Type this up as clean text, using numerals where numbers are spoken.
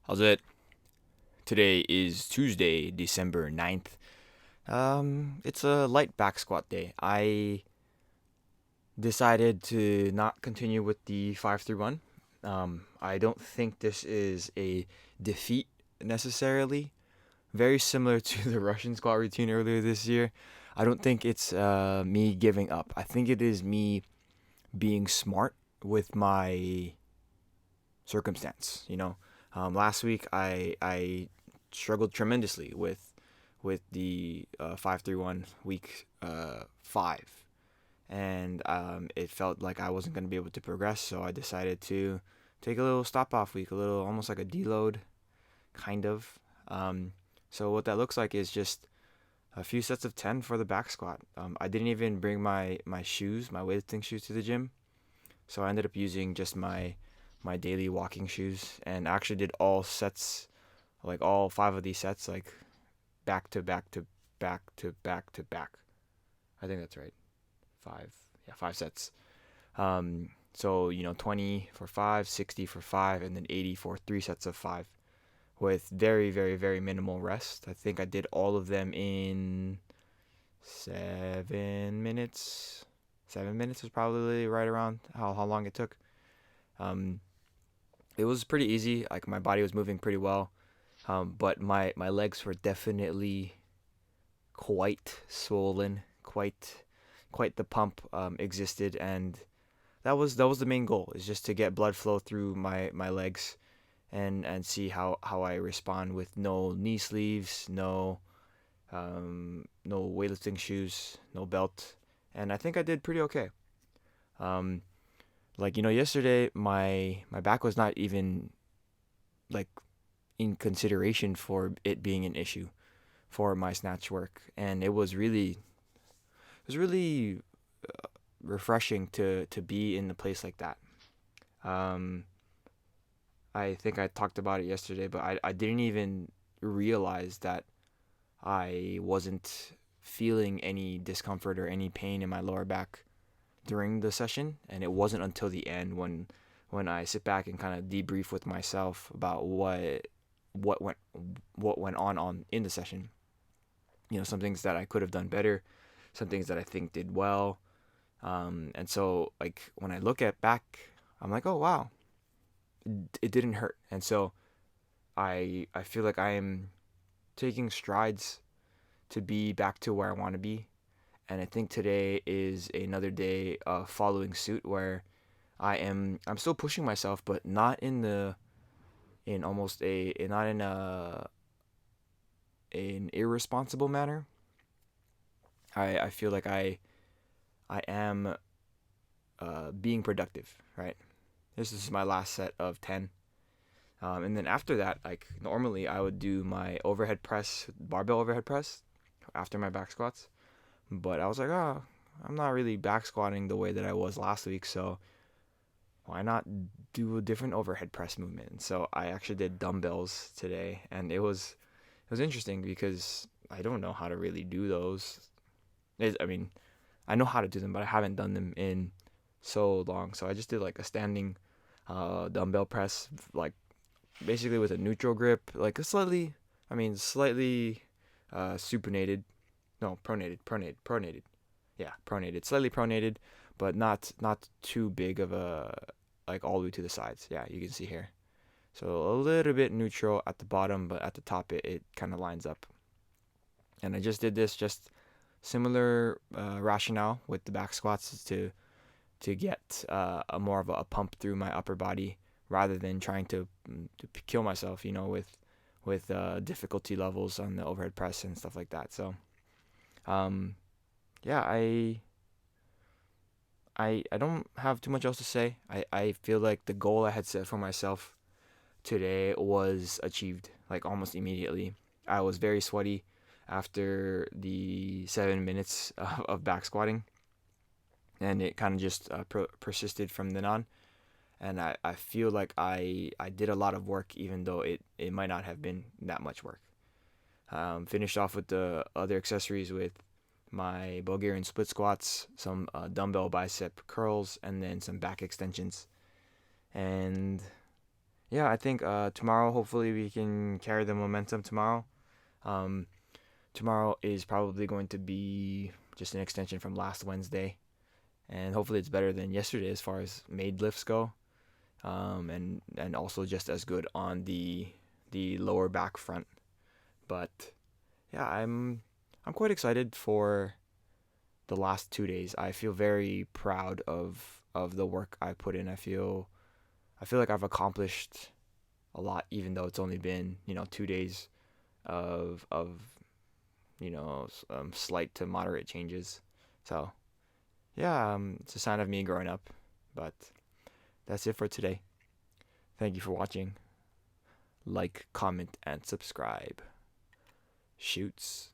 How's it? Today is Tuesday, December 9th. It's a light back squat day. I decided to not continue with the 5-3-1. I don't think this is a defeat necessarily. Very similar to the Russian squat routine earlier this year. I don't think it's me giving up. I think it is me being smart with my circumstance. Last week I struggled tremendously with the 5-3-1 week 5, and it felt like I wasn't going to be able to progress. So I decided to take a little stop off week, a little almost like a deload, kind of. So what that looks like is just a few sets of 10 for the back squat. I didn't even bring my shoes, my weightlifting shoes, to the gym, so I ended up using just my daily walking shoes, and I actually did all sets, like all 5 of these sets, like back to back to back to back to back. I think that's right. Five, yeah, 5 sets. So 20 for five, 60 for five, and then 80 for 3 sets of 5, with very, very, very minimal rest. I think I did all of them in 7 minutes. 7 minutes was probably right around how long it took. Um, it was pretty easy. Like my body was moving pretty well, but my legs were definitely quite swollen. Quite the pump existed, and that was the main goal, is just to get blood flow through my legs, and see how I respond with no knee sleeves, no weightlifting shoes, no belt, and I think I did pretty okay. Um, yesterday, my back was not even like in consideration for it being an issue for my snatch work, and it was really refreshing to be in a place like that. Um, I think I talked about it yesterday, but I didn't even realize that I wasn't feeling any discomfort or any pain in my lower back during the session, and it wasn't until the end when I sit back and kind of debrief with myself about what went what went on in the session. Some things that I could have done better, some things that I think did well. And so, like, when I look at back, I'm like, oh wow, it didn't hurt. And so I feel like I am taking strides to be back to where I want to be. And I think today is another day of following suit, where I'm still pushing myself, but not in almost a not in a an irresponsible manner. I feel like I am being productive, right? This is my last set of 10. And then after that, like normally I would do my overhead press, barbell overhead press after my back squats. But I was like, oh, I'm not really back squatting the way that I was last week, so why not do a different overhead press movement? So I actually did dumbbells today, and it was interesting because I don't know how to really do those. I mean, I know how to do them, but I haven't done them in so long. So I just did like a standing dumbbell press, like basically with a neutral grip, like a slightly supinated, no, pronated. Yeah, pronated, slightly pronated, but not too big of a, like all the way to the sides. Yeah, you can see here. So a little bit neutral at the bottom, but at the top it kind of lines up. And I just did this, just similar rationale with the back squats, to get a more of a pump through my upper body, rather than trying to kill myself, with difficulty levels on the overhead press and stuff like that. So um, yeah, I don't have too much else to say. I feel like the goal I had set for myself today was achieved, like almost immediately. I was very sweaty after the 7 minutes of back squatting, and it kind of just persisted from then on. And I feel like I did a lot of work, even though it might not have been that much work. Finished off with the other accessories with my Bulgarian split squats, some dumbbell bicep curls, and then some back extensions. And yeah, I think tomorrow hopefully we can carry the momentum tomorrow. Um, Tomorrow is probably going to be just an extension from last Wednesday, and hopefully it's better than yesterday as far as made lifts go. And also just as good on the lower back front. But yeah, I'm quite excited for the last 2 days. I feel very proud of the work I put in. I feel like I've accomplished a lot, even though it's only been 2 days of slight to moderate changes. So yeah, it's a sign of me growing up. But that's it for today. Thank you for watching. Like, comment, and subscribe. Shoots.